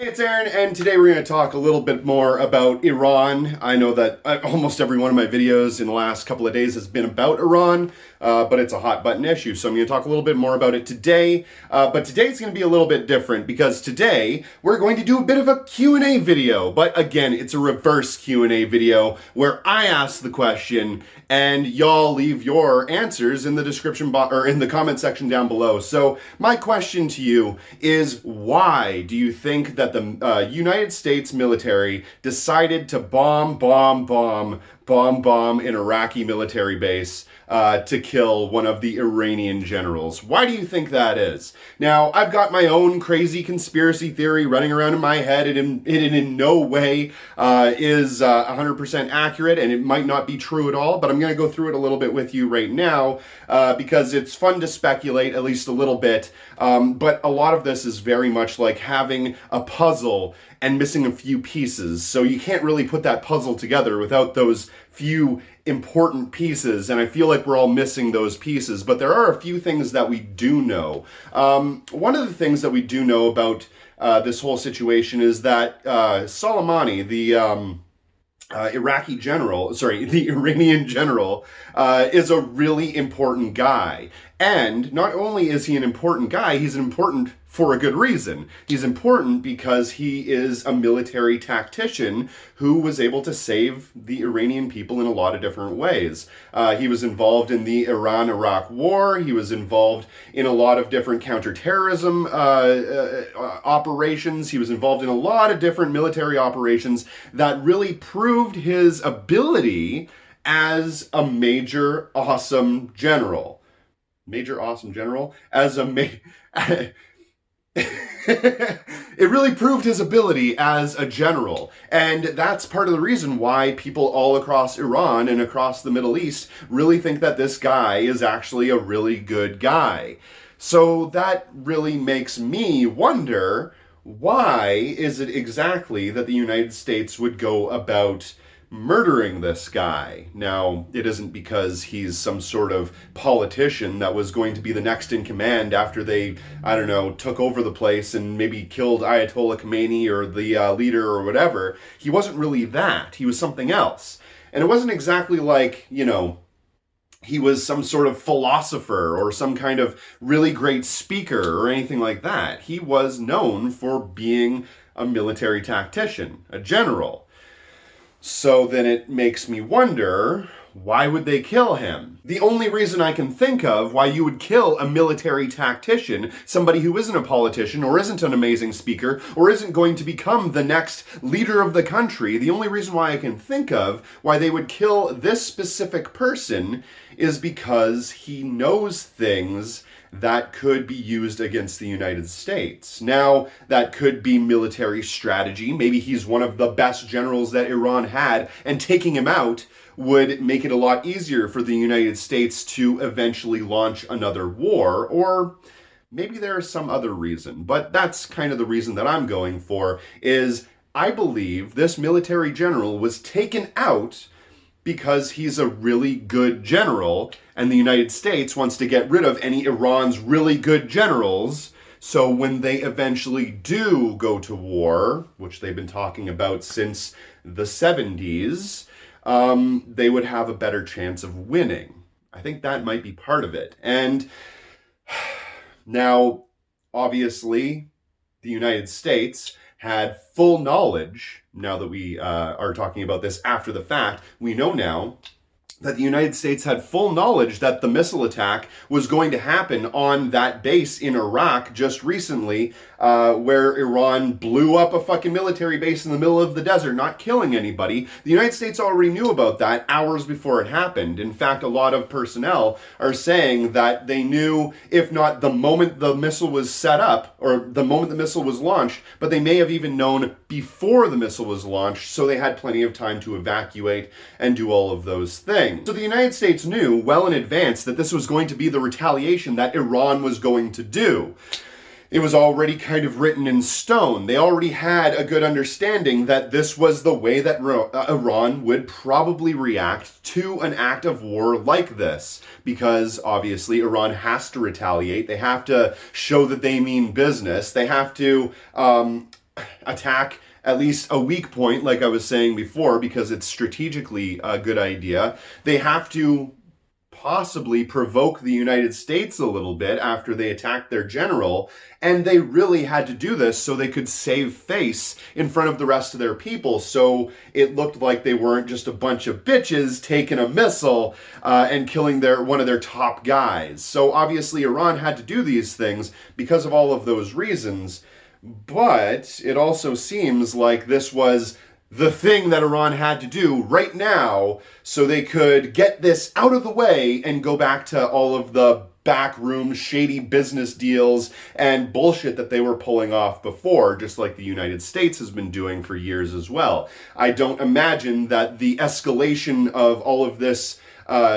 It's Aaron, and today we're going to talk a little bit more about Iran. I know that almost every one of my videos in the last couple of days has been about Iran, but it's a hot button issue, so I'm going to talk a little bit more about it today. But today's going to be a little bit different because today we're going to do a bit of a Q&A video. But again, it's a reverse Q&A video where I ask the question and y'all leave your answers in the description box or in the comment section down below. So my question to you is, why do you think that the United States military decided to bomb an Iraqi military base to kill one of the Iranian generals? Why do you think that is? Now, I've got my own crazy conspiracy theory running around in my head. It in no way is 100% accurate, and it might not be true at all, but I'm going to go through it a little bit with you right now because it's fun to speculate, at least a little bit, but a lot of this is very much like having a puzzle and missing a few pieces. So you can't really put that puzzle together without those few important pieces, and I feel like we're all missing those pieces. But there are a few things that we do know. One of the things that we do know about this whole situation is that Sloeimani, the Iranian general, is a really important guy. And not only is he an important guy, he's important for a good reason. He's important because he is a military tactician who was able to save the Iranian people in a lot of different ways. He was involved in the Iran-Iraq war. He was involved in a lot of different counterterrorism operations. He was involved in a lot of different military operations that really proved his ability as a major awesome general. Major awesome general? It really proved his ability as a general, and that's part of the reason why people all across Iran and across the Middle East really think that this guy is actually a really good guy. So that really makes me wonder, why is it exactly that the United States would go about murdering this guy? Now, it isn't because he's some sort of politician that was going to be the next in command after they, I don't know, took over the place and maybe killed Ayatollah Khomeini or the leader or whatever. He wasn't really that. He was something else. And it wasn't exactly like, you know, he was some sort of philosopher or some kind of really great speaker or anything like that. He was known for being a military tactician, a general. So then it makes me wonder, why would they kill him? The only reason I can think of why you would kill a military tactician, somebody who isn't a politician or isn't an amazing speaker or isn't going to become the next leader of the country, the only reason why I can think of why they would kill this specific person is because he knows things that could be used against the United States. Now, that could be military strategy. Maybe he's one of the best generals that Iran had, and taking him out would make it a lot easier for the United States to eventually launch another war, or maybe there is some other reason. But that's kind of the reason that I'm going for, is I believe this military general was taken out because he's a really good general, and the United States wants to get rid of any Iran's really good generals, so when they eventually do go to war, which they've been talking about since the 70s, they would have a better chance of winning. I think that might be part of it. And now, obviously, the United States had full knowledge. Now that we are talking about this after the fact, we know now that the United States had full knowledge that the missile attack was going to happen on that base in Iraq just recently, where Iran blew up a fucking military base in the middle of the desert, not killing anybody. The United States already knew about that hours before it happened. In fact, a lot of personnel are saying that they knew, if not the moment the missile was set up, or the moment the missile was launched, but they may have even known before the missile was launched, so they had plenty of time to evacuate and do all of those things. So the United States knew well in advance that this was going to be the retaliation that Iran was going to do. It was already kind of written in stone. They already had a good understanding that this was the way that Iran would probably react to an act of war like this, because obviously Iran has to retaliate. They have to show that they mean business. They have to attack at least a weak point, like I was saying before, because it's strategically a good idea. They have to possibly provoke the United States a little bit after they attacked their general, and they really had to do this so they could save face in front of the rest of their people, so it looked like they weren't just a bunch of bitches taking a missile and killing one of their top guys. So obviously Iran had to do these things because of all of those reasons, but it also seems like this was the thing that Iran had to do right now so they could get this out of the way and go back to all of the backroom shady business deals and bullshit that they were pulling off before, just like the United States has been doing for years as well. I don't imagine that the escalation of all of this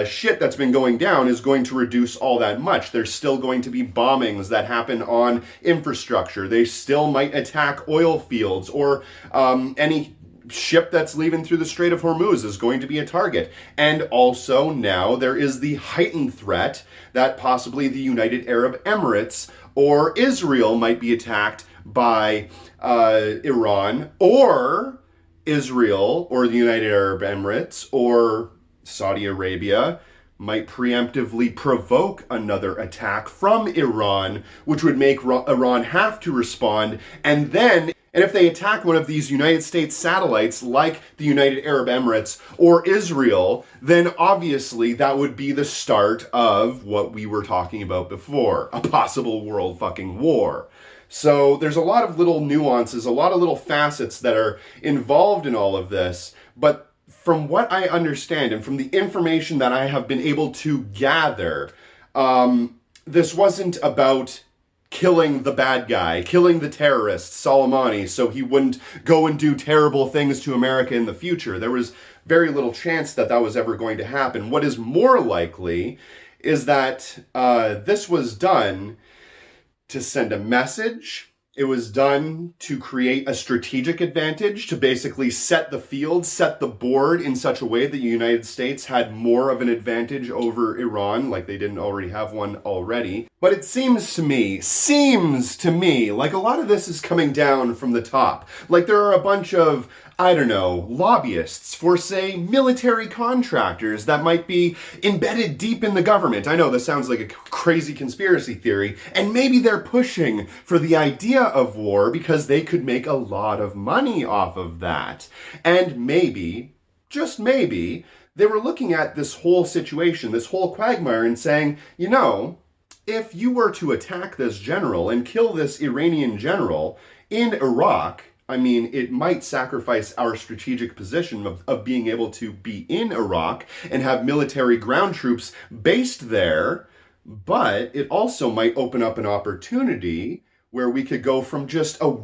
shit that's been going down is going to reduce all that much. There's still going to be bombings that happen on infrastructure. They still might attack oil fields, or any ship that's leaving through the Strait of Hormuz is going to be a target. And also now there is the heightened threat that possibly the United Arab Emirates or Israel might be attacked by Iran, or Israel or the United Arab Emirates or Saudi Arabia might preemptively provoke another attack from Iran, which would make Iran have to respond. And if they attack one of these United States satellites like the United Arab Emirates or Israel, then obviously that would be the start of what we were talking about before, a possible world fucking war. So there's a lot of little nuances, a lot of little facets that are involved in all of this, but from what I understand and from the information that I have been able to gather, this wasn't about killing the bad guy, killing the terrorist, Soleimani, so he wouldn't go and do terrible things to America in the future. There was very little chance that that was ever going to happen. What is more likely is that this was done to send a message. It was done to create a strategic advantage, to basically set the field, set the board in such a way that the United States had more of an advantage over Iran, like they didn't already have one already. But it seems to me, like a lot of this is coming down from the top. Like there are a bunch of, I don't know, lobbyists for, say, military contractors that might be embedded deep in the government. I know this sounds like a crazy conspiracy theory, and maybe they're pushing for the idea of war because they could make a lot of money off of that. And maybe, just maybe, they were looking at this whole situation, this whole quagmire, and saying, you know, if you were to attack this general and kill this Iranian general in Iraq, I mean, it might sacrifice our strategic position of being able to be in Iraq and have military ground troops based there, but it also might open up an opportunity where we could go from just a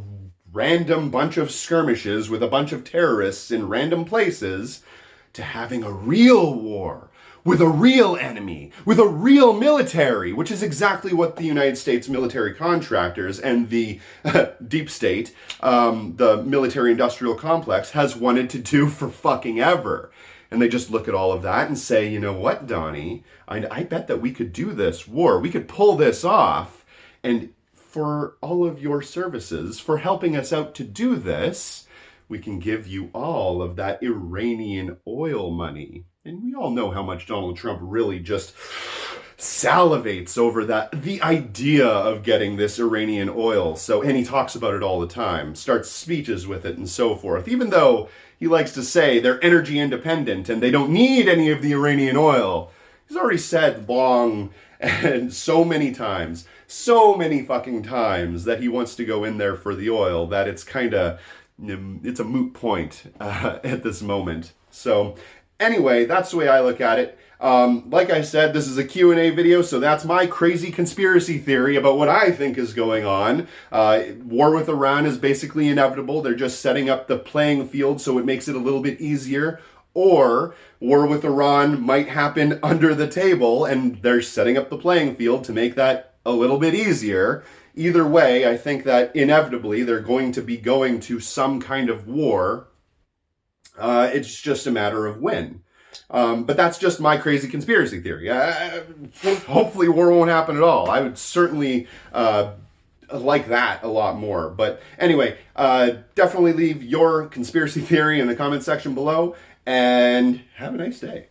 random bunch of skirmishes with a bunch of terrorists in random places to having a real war with a real enemy, with a real military, which is exactly what the United States military contractors and the deep state, the military-industrial complex, has wanted to do for fucking ever. And they just look at all of that and say, you know what, Donnie, I bet that we could do this war. We could pull this off. And for all of your services, for helping us out to do this, we can give you all of that Iranian oil money. And we all know how much Donald Trump really just salivates over the idea of getting this Iranian oil. So, and he talks about it all the time, starts speeches with it and so forth, even though he likes to say they're energy independent and they don't need any of the Iranian oil. He's already said long and so many times, so many fucking times, that he wants to go in there for the oil, that it's kind of, it's a moot point at this moment. So anyway, that's the way I look at it. Like I said, this is a Q&A video, so that's my crazy conspiracy theory about what I think is going on. War with Iran is basically inevitable. They're just setting up the playing field so it makes it a little bit easier. Or war with Iran might happen under the table and they're setting up the playing field to make that a little bit easier. Either way, I think that inevitably they're going to be going to some kind of war. It's just a matter of when. But that's just my crazy conspiracy theory. Hopefully war won't happen at all. I would certainly like that a lot more. But anyway, definitely leave your conspiracy theory in the comment section below, and have a nice day.